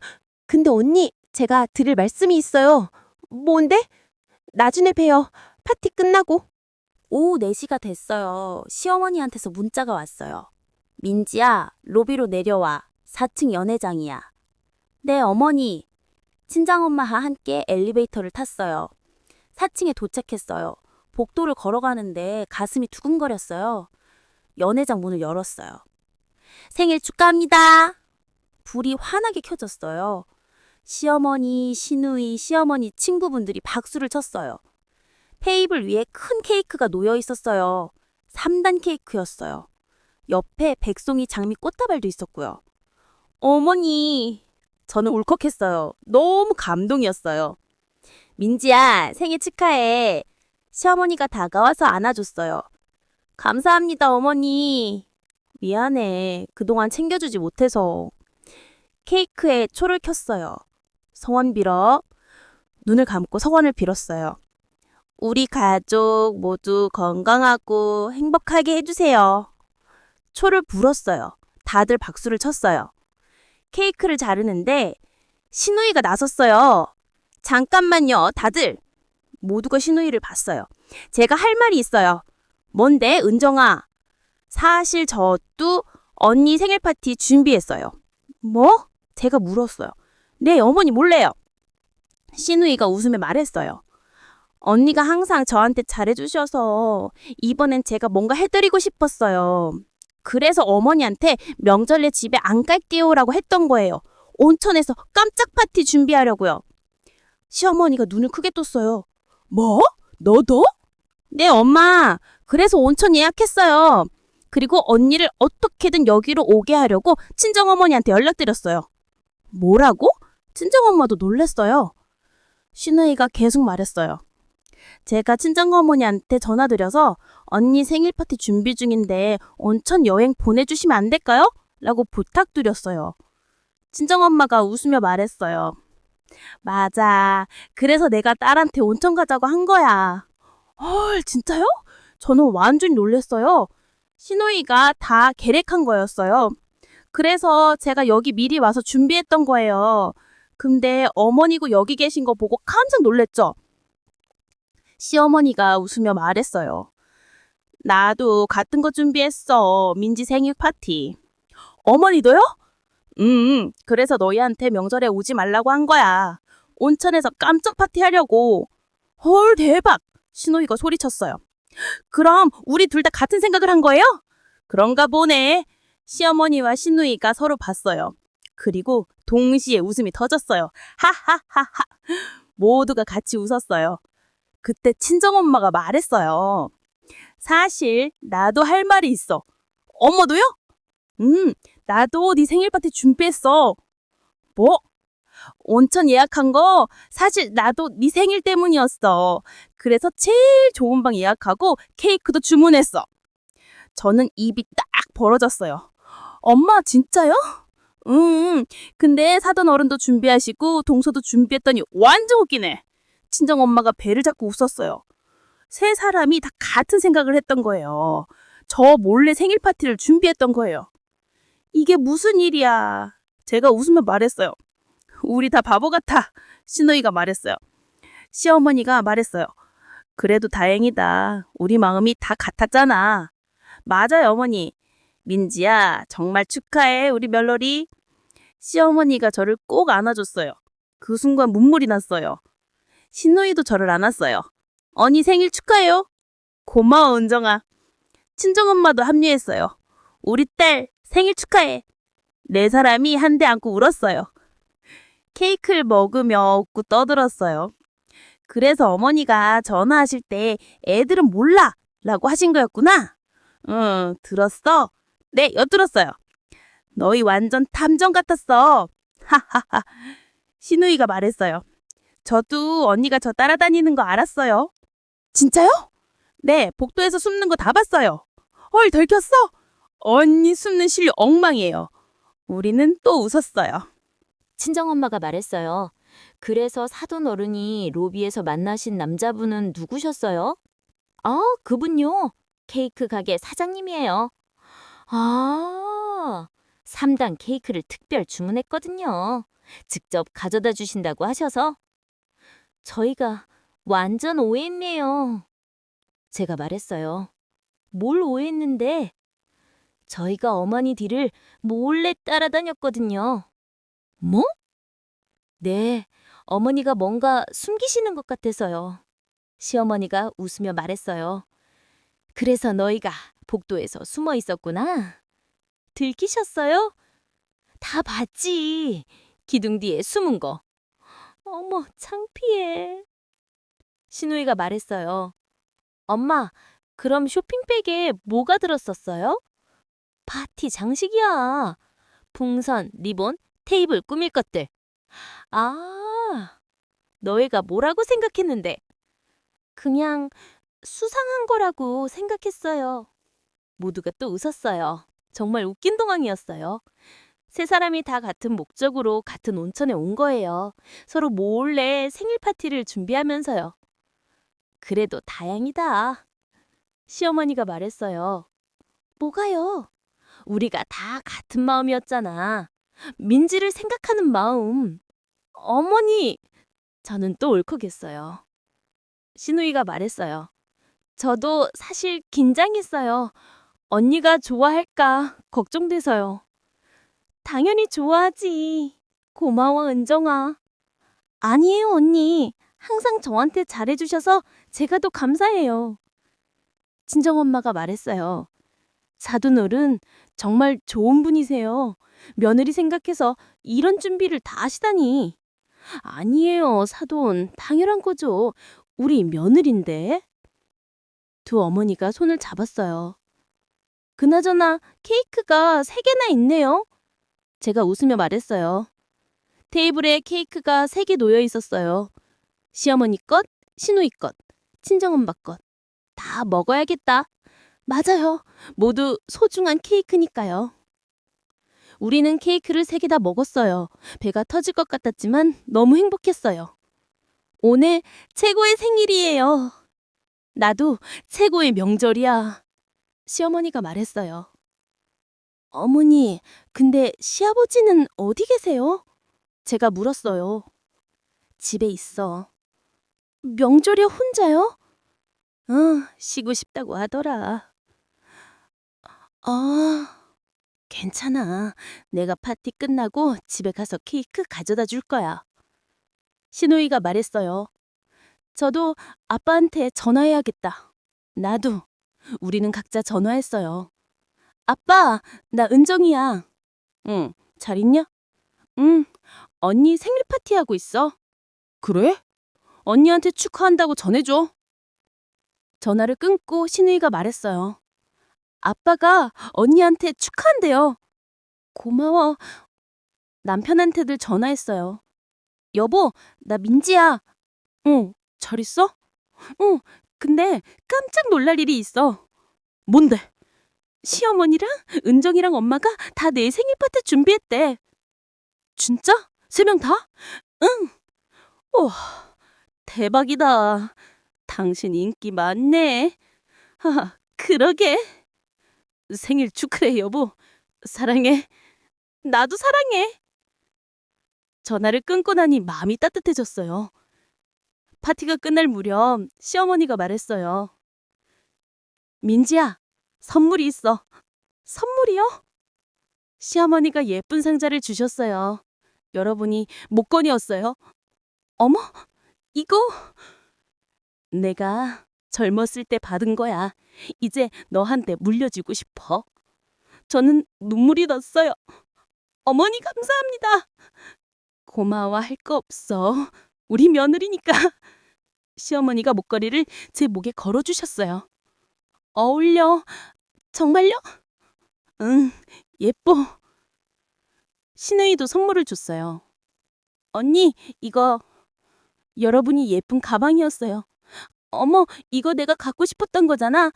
근데 언니, 제가 드릴 말씀이 있어요. 뭔데? 나중에 봬요. 파티 끝나고. 오후 4시가 됐어요. 시어머니한테서 문자가 왔어요. 민지야, 로비로 내려와. 4층 연회장이야. 네, 어머니. 친정엄마와 함께 엘리베이터를 탔어요. 4층에 도착했어요. 복도를 걸어가는데 가슴이 두근거렸어요. 연회장 문을 열었어요. 생일 축하합니다. 불이 환하게 켜졌어요. 시어머니, 시누이, 시어머니 친구분들이 박수를 쳤어요. 테이블 위에 큰 케이크가 놓여 있었어요. 3단 케이크였어요. 옆에 백송이 장미 꽃다발도 있었고요. 어머니, 저는 울컥했어요. 너무 감동이었어요. 민지야, 생일 축하해. 시어머니가 다가와서 안아줬어요. 감사합니다, 어머니. 미안해. 그동안 챙겨주지 못해서. 케이크에 초를 켰어요. 성원 빌어. 눈을 감고 성원을 빌었어요. 우리 가족 모두 건강하고 행복하게 해주세요. 초를 불었어요. 다들 박수를 쳤어요. 케이크를 자르는데 신우이가 나섰어요. 잠깐만요, 다들. 모두가 신우이를 봤어요. 제가 할 말이 있어요. 뭔데, 은정아? 사실 저도 언니 생일 파티 준비했어요. 뭐? 제가 물었어요. 네, 어머니 몰래요. 신우이가 웃으며 말했어요. 언니가 항상 저한테 잘해주셔서 이번엔 제가 뭔가 해드리고 싶었어요. 그래서 어머니한테 명절에 집에 안 갈게요라고 했던 거예요. 온천에서 깜짝 파티 준비하려고요. 시어머니가 눈을 크게 떴어요. 뭐? 너도? 네, 엄마. 그래서 온천 예약했어요. 그리고 언니를 어떻게든 여기로 오게 하려고 친정어머니한테 연락드렸어요. 뭐라고? 친정엄마도 놀랬어요. 신우이가 계속 말했어요. 제가 친정어머니한테 전화드려서 언니 생일 파티 준비 중인데 온천 여행 보내주시면 안 될까요? 라고 부탁드렸어요. 친정엄마가 웃으며 말했어요. 맞아. 그래서 내가 딸한테 온천 가자고 한 거야. 헐, 진짜요? 저는 완전히 놀랐어요. 신우이가 다 계획한 거였어요. 그래서 제가 여기 미리 와서 준비했던 거예요. 근데 어머니고 여기 계신 거 보고 깜짝 놀랬죠? 시어머니가 웃으며 말했어요. 나도 같은 거 준비했어. 민지 생일 파티. 어머니도요? 그래서 너희한테 명절에 오지 말라고 한 거야. 온천에서 깜짝 파티 하려고. 헐, 대박! 신우이가 소리쳤어요. 그럼 우리 둘 다 같은 생각을 한 거예요? 그런가 보네. 시어머니와 신우이가 서로 봤어요. 그리고 동시에 웃음이 터졌어요. 하하하하. 모두가 같이 웃었어요. 그때 친정엄마가 말했어요. 사실 나도 할 말이 있어. 엄마도요? 나도 네 생일 파티 준비했어. 뭐? 온천 예약한 거 사실 나도 네 생일 때문이었어. 그래서 제일 좋은 방 예약하고 케이크도 주문했어. 저는 입이 딱 벌어졌어요. 엄마 진짜요? 근데 사돈 어른도 준비하시고 동서도 준비했더니 완전 웃기네. 친정엄마가 배를 잡고 웃었어요. 세 사람이 다 같은 생각을 했던 거예요. 저 몰래 생일 파티를 준비했던 거예요. 이게 무슨 일이야. 제가 웃으며 말했어요. 우리 다 바보 같아. 신우이가 말했어요. 시어머니가 말했어요. 그래도 다행이다. 우리 마음이 다 같았잖아. 맞아요, 어머니. 민지야, 정말 축하해, 우리 며느리. 시어머니가 저를 꼭 안아줬어요. 그 순간 눈물이 났어요. 신우이도 저를 안았어요. 언니 생일 축하해요. 고마워, 은정아. 친정엄마도 합류했어요. 우리 딸 생일 축하해. 네 사람이 한데 안고 울었어요. 케이크를 먹으며 웃고 떠들었어요. 그래서 어머니가 전화하실 때 애들은 몰라 라고 하신 거였구나. 응, 들었어? 네, 엿들었어요. 너희 완전 탐정 같았어. 하하하. 신우이가 말했어요. 저도 언니가 저 따라다니는 거 알았어요. 진짜요? 네, 복도에서 숨는 거 다 봤어요. 헐, 들켰어? 언니 숨는 실력 엉망이에요. 우리는 또 웃었어요. 친정엄마가 말했어요. 그래서 사돈 어른이 로비에서 만나신 남자분은 누구셨어요? 아, 그분요. 케이크 가게 사장님이에요. 아, 3단 케이크를 특별 주문했거든요. 직접 가져다 주신다고 하셔서. 저희가 완전 오해했네요. 제가 말했어요. 뭘 오해했는데? 저희가 어머니 뒤를 몰래 따라다녔거든요. 뭐? 네, 어머니가 뭔가 숨기시는 것 같아서요. 시어머니가 웃으며 말했어요. 그래서 너희가 복도에서 숨어 있었구나. 들키셨어요? 다 봤지. 기둥 뒤에 숨은 거. 어머, 창피해. 신우이가 말했어요. 엄마, 그럼 쇼핑백에 뭐가 들었었어요? 파티 장식이야. 풍선, 리본, 테이블 꾸밀 것들. 아, 너희가 뭐라고 생각했는데? 그냥 수상한 거라고 생각했어요. 모두가 또 웃었어요. 정말 웃긴 동항이었어요. 세 사람이 다 같은 목적으로 같은 온천에 온 거예요. 서로 몰래 생일 파티를 준비하면서요. 그래도 다행이다. 시어머니가 말했어요. 뭐가요? 우리가 다 같은 마음이었잖아. 민지를 생각하는 마음. 어머니! 저는 또 울컥했어요. 신우이가 말했어요. 저도 사실 긴장했어요. 언니가 좋아할까 걱정돼서요. 당연히 좋아하지. 고마워, 은정아. 아니에요, 언니. 항상 저한테 잘해주셔서 제가 더 감사해요. 친정엄마가 말했어요. 사돈어른 정말 좋은 분이세요. 며느리 생각해서 이런 준비를 다 하시다니. 아니에요, 사돈. 당연한 거죠. 우리 며느린데. 두 어머니가 손을 잡았어요. 그나저나 케이크가 3개나 있네요. 제가 웃으며 말했어요. 테이블에 케이크가 3개 놓여 있었어요. 시어머니 것, 시누이 것, 친정엄마 것. 다 먹어야겠다. 맞아요. 모두 소중한 케이크니까요. 우리는 케이크를 3개 다 먹었어요. 배가 터질 것 같았지만 너무 행복했어요. 오늘 최고의 생일이에요. 나도 최고의 명절이야. 시어머니가 말했어요. 어머니, 근데 시아버지는 어디 계세요? 제가 물었어요. 집에 있어. 명절에 혼자요? 응, 쉬고 싶다고 하더라. 괜찮아. 내가 파티 끝나고 집에 가서 케이크 가져다 줄 거야. 신우이가 말했어요. 저도 아빠한테 전화해야겠다. 나도. 우리는 각자 전화했어요. 아빠, 나 은정이야. 응, 잘 있냐? 응, 언니 생일 파티하고 있어. 그래? 언니한테 축하한다고 전해줘. 전화를 끊고 신우이가 말했어요. 아빠가 언니한테 축하한대요. 고마워. 남편한테들 전화했어요. 여보, 나 민지야. 응, 잘 있어? 응, 근데 깜짝 놀랄 일이 있어. 뭔데? 시어머니랑 은정이랑 엄마가 다 내 생일 파티 준비했대. 진짜? 3명 다? 응. 오, 대박이다. 당신 인기 많네. 하하, 그러게. 생일 축하해, 여보. 사랑해. 나도 사랑해. 전화를 끊고 나니 마음이 따뜻해졌어요. 파티가 끝날 무렵 시어머니가 말했어요. 민지야, 선물이 있어. 선물이요? 시어머니가 예쁜 상자를 주셨어요. 여러분이 목걸이였어요. 어머, 이거 내가 젊었을 때 받은 거야. 이제 너한테 물려주고 싶어. 저는 눈물이 났어요. 어머니 감사합니다. 고마워할 거 없어. 우리 며느리니까. 시어머니가 목걸이를 제 목에 걸어주셨어요. 어울려. 정말요? 응, 예뻐. 신우이도 선물을 줬어요. 언니, 이거 여러분이 예쁜 가방이었어요. 어머, 이거 내가 갖고 싶었던 거잖아.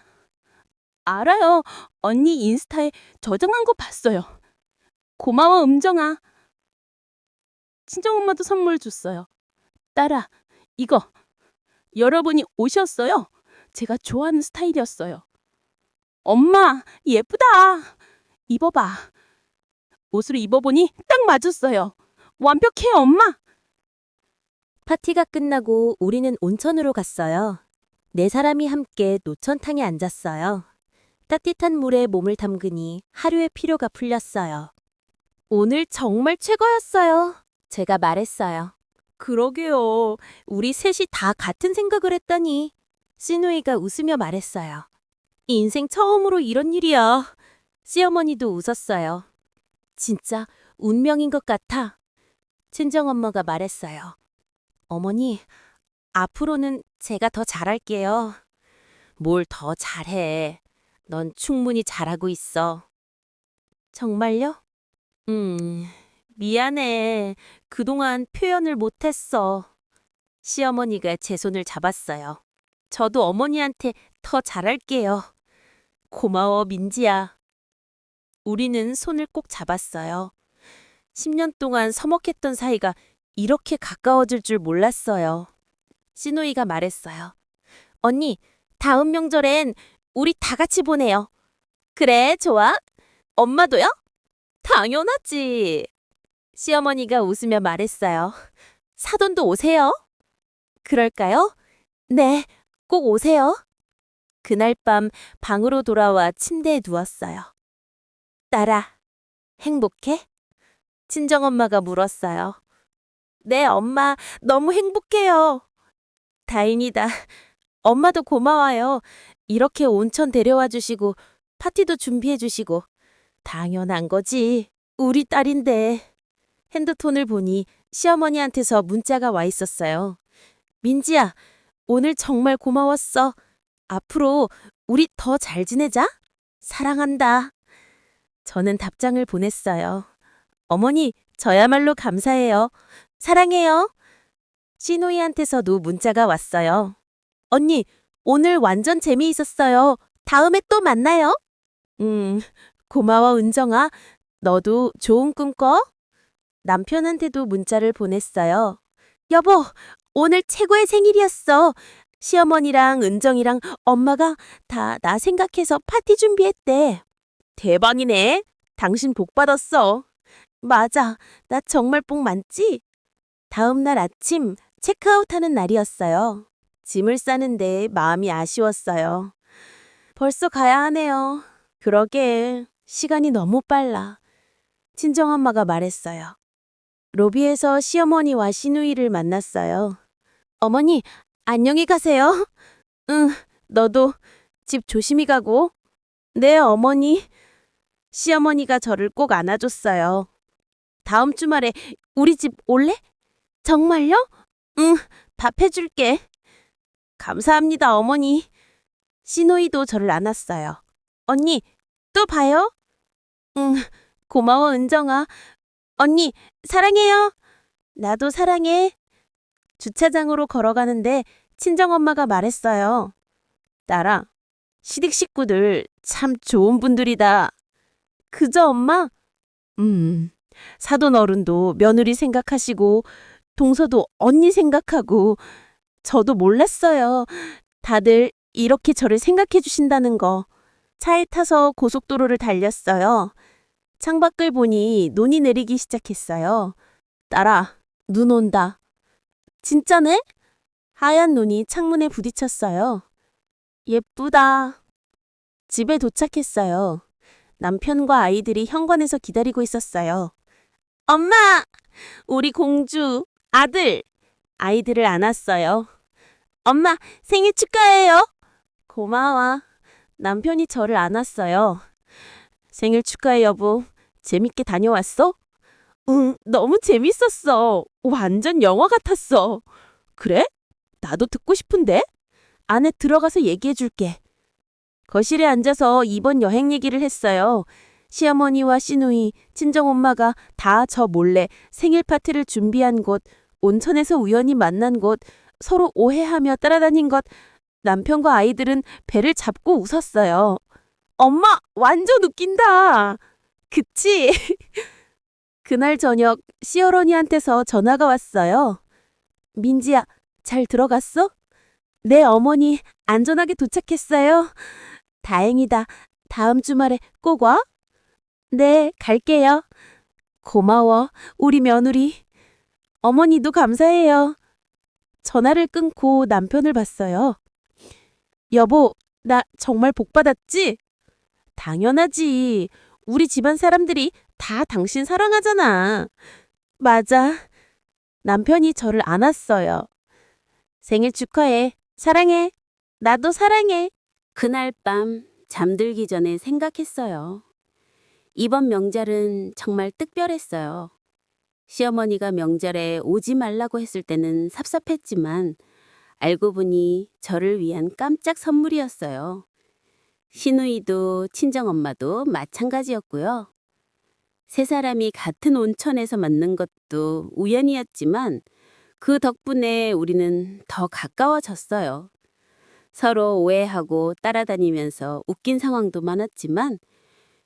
알아요. 언니 인스타에 저장한 거 봤어요. 고마워, 음정아. 친정엄마도 선물 줬어요. 딸아, 이거 여러분이 옷이었어요. 제가 좋아하는 스타일이었어요. 엄마, 예쁘다. 입어봐. 옷을 입어보니 딱 맞았어요. 완벽해, 엄마. 파티가 끝나고 우리는 온천으로 갔어요. 4사람이 함께 노천탕에 앉았어요. 따뜻한 물에 몸을 담그니 하루의 피로가 풀렸어요. 오늘 정말 최고였어요. 제가 말했어요. 그러게요. 우리 셋이 다 같은 생각을 했다니. 시누이가 웃으며 말했어요. 인생 처음으로 이런 일이야. 시어머니도 웃었어요. 진짜 운명인 것 같아. 친정엄마가 말했어요. 어머니, 앞으로는 제가 더 잘할게요. 뭘 더 잘해. 넌 충분히 잘하고 있어. 정말요? 미안해. 그동안 표현을 못했어. 시어머니가 제 손을 잡았어요. 저도 어머니한테 더 잘할게요. 고마워, 민지야. 우리는 손을 꼭 잡았어요. 10년 동안 서먹했던 사이가 이렇게 가까워질 줄 몰랐어요. 시노이가 말했어요. 언니, 다음 명절엔 우리 다 같이 보내요. 그래, 좋아. 엄마도요? 당연하지. 시어머니가 웃으며 말했어요. 사돈도 오세요. 그럴까요? 네, 꼭 오세요. 그날 밤 방으로 돌아와 침대에 누웠어요. 딸아, 행복해? 친정엄마가 물었어요. 네, 엄마, 너무 행복해요. 다행이다. 엄마도 고마워요. 이렇게 온천 데려와 주시고 파티도 준비해 주시고. 당연한 거지. 우리 딸인데. 핸드폰을 보니 시어머니한테서 문자가 와 있었어요. 민지야, 오늘 정말 고마웠어. 앞으로 우리 더 잘 지내자. 사랑한다. 저는 답장을 보냈어요. 어머니, 저야말로 감사해요. 사랑해요. 시노이한테서도 문자가 왔어요. 언니, 오늘 완전 재미있었어요. 다음에 또 만나요. 고마워, 은정아. 너도 좋은 꿈 꿔. 남편한테도 문자를 보냈어요. 여보, 오늘 최고의 생일이었어. 시어머니랑 은정이랑 엄마가 다 나 생각해서 파티 준비했대. 대박이네. 당신 복 받았어. 맞아. 나 정말 복 많지? 다음 날 아침 체크아웃하는 날이었어요. 짐을 싸는데 마음이 아쉬웠어요. 벌써 가야 하네요. 그러게. 시간이 너무 빨라. 친정엄마가 말했어요. 로비에서 시어머니와 시누이를 만났어요. 어머니, 안녕히 가세요. 응, 너도 집 조심히 가고. 네, 어머니. 시어머니가 저를 꼭 안아줬어요. 다음 주말에 우리 집 올래? 정말요? 응, 밥 해줄게. 감사합니다, 어머니. 시노이도 저를 안았어요. 언니, 또 봐요. 응, 고마워, 은정아. 언니, 사랑해요. 나도 사랑해. 주차장으로 걸어가는데 친정엄마가 말했어요. 딸아, 시댁 식구들 참 좋은 분들이다. 그죠, 엄마? 사돈 어른도 며느리 생각하시고 동서도 언니 생각하고 저도 몰랐어요. 다들 이렇게 저를 생각해 주신다는 거. 차에 타서 고속도로를 달렸어요. 창밖을 보니 눈이 내리기 시작했어요. 딸아, 눈 온다. 진짜네? 하얀 눈이 창문에 부딪혔어요. 예쁘다. 집에 도착했어요. 남편과 아이들이 현관에서 기다리고 있었어요. 엄마! 우리 공주, 아들! 아이들을 안았어요. 엄마, 생일 축하해요. 고마워. 남편이 저를 안았어요. 생일 축하해, 여보. 재밌게 다녀왔어? 응, 너무 재밌었어. 완전 영화 같았어. 그래? 나도 듣고 싶은데? 안에 들어가서 얘기해 줄게. 거실에 앉아서 이번 여행 얘기를 했어요. 시어머니와 시누이, 친정엄마가 다 저 몰래 생일 파티를 준비한 곳, 온천에서 우연히 만난 곳, 서로 오해하며 따라다닌 것, 남편과 아이들은 배를 잡고 웃었어요. 엄마, 완전 웃긴다. 그치? 그날 저녁 시어머니한테서 전화가 왔어요. 민지야, 잘 들어갔어? 네, 어머니, 안전하게 도착했어요. 다행이다. 다음 주말에 꼭 와? 네, 갈게요. 고마워, 우리 며느리. 어머니도 감사해요. 전화를 끊고 남편을 봤어요. 여보, 나 정말 복 받았지? 당연하지. 우리 집안 사람들이 다 당신 사랑하잖아. 맞아. 남편이 저를 안았어요. 생일 축하해. 사랑해. 나도 사랑해. 그날 밤 잠들기 전에 생각했어요. 이번 명절은 정말 특별했어요. 시어머니가 명절에 오지 말라고 했을 때는 섭섭했지만 알고 보니 저를 위한 깜짝 선물이었어요. 시누이도 친정엄마도 마찬가지였고요. 세 사람이 같은 온천에서 만난 것도 우연이었지만 그 덕분에 우리는 더 가까워졌어요. 서로 오해하고 따라다니면서 웃긴 상황도 많았지만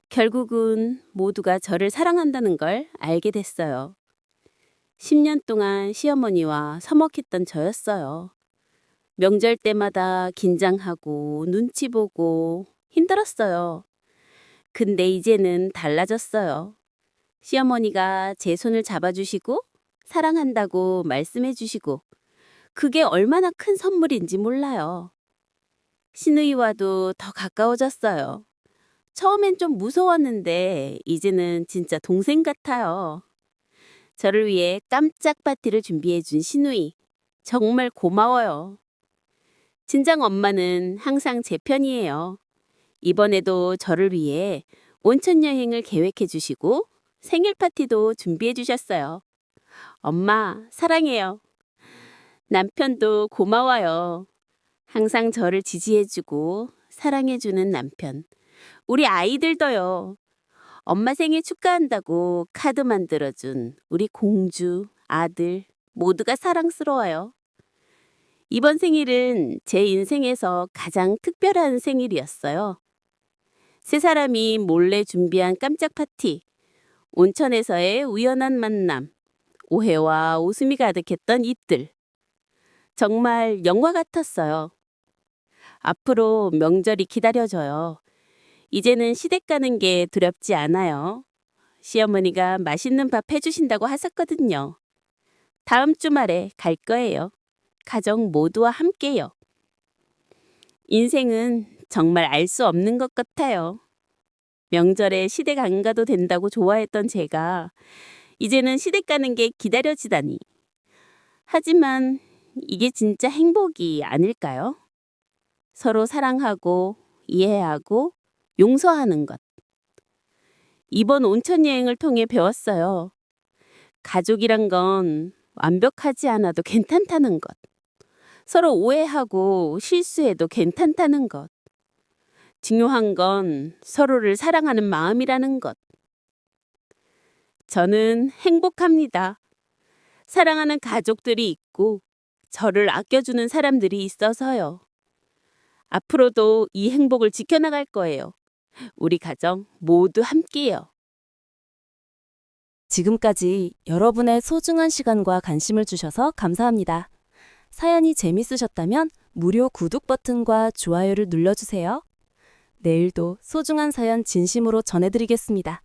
결국은 모두가 저를 사랑한다는 걸 알게 됐어요. 10년 동안 시어머니와 서먹했던 저였어요. 명절 때마다 긴장하고 눈치 보고 힘들었어요. 근데 이제는 달라졌어요. 시어머니가 제 손을 잡아주시고 사랑한다고 말씀해주시고 그게 얼마나 큰 선물인지 몰라요. 시누이와도 더 가까워졌어요. 처음엔 좀 무서웠는데 이제는 진짜 동생 같아요. 저를 위해 깜짝 파티를 준비해준 시누이. 정말 고마워요. 친정 엄마는 항상 제 편이에요. 이번에도 저를 위해 온천 여행을 계획해 주시고 생일 파티도 준비해 주셨어요. 엄마, 사랑해요. 남편도 고마워요. 항상 저를 지지해 주고 사랑해 주는 남편. 우리 아이들도요. 엄마 생일 축하한다고 카드 만들어준 우리 공주, 아들 모두가 사랑스러워요. 이번 생일은 제 인생에서 가장 특별한 생일이었어요. 세 사람이 몰래 준비한 깜짝 파티, 온천에서의 우연한 만남, 오해와 웃음이 가득했던 이틀. 정말 영화 같았어요. 앞으로 명절이 기다려져요. 이제는 시댁 가는 게 두렵지 않아요. 시어머니가 맛있는 밥 해주신다고 하셨거든요. 다음 주말에 갈 거예요. 가족 모두와 함께요. 인생은 정말 알 수 없는 것 같아요. 명절에 시댁 안 가도 된다고 좋아했던 제가 이제는 시댁 가는 게 기다려지다니. 하지만 이게 진짜 행복이 아닐까요? 서로 사랑하고 이해하고 용서하는 것. 이번 온천 여행을 통해 배웠어요. 가족이란 건 완벽하지 않아도 괜찮다는 것. 서로 오해하고 실수해도 괜찮다는 것. 중요한 건 서로를 사랑하는 마음이라는 것. 저는 행복합니다. 사랑하는 가족들이 있고 저를 아껴주는 사람들이 있어서요. 앞으로도 이 행복을 지켜나갈 거예요. 우리 가정 모두 함께요. 지금까지 여러분의 소중한 시간과 관심을 주셔서 감사합니다. 사연이 재밌으셨다면 무료 구독 버튼과 좋아요를 눌러주세요. 내일도 소중한 사연 진심으로 전해드리겠습니다.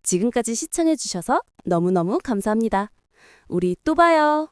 지금까지 시청해주셔서 너무너무 감사합니다. 우리 또 봐요.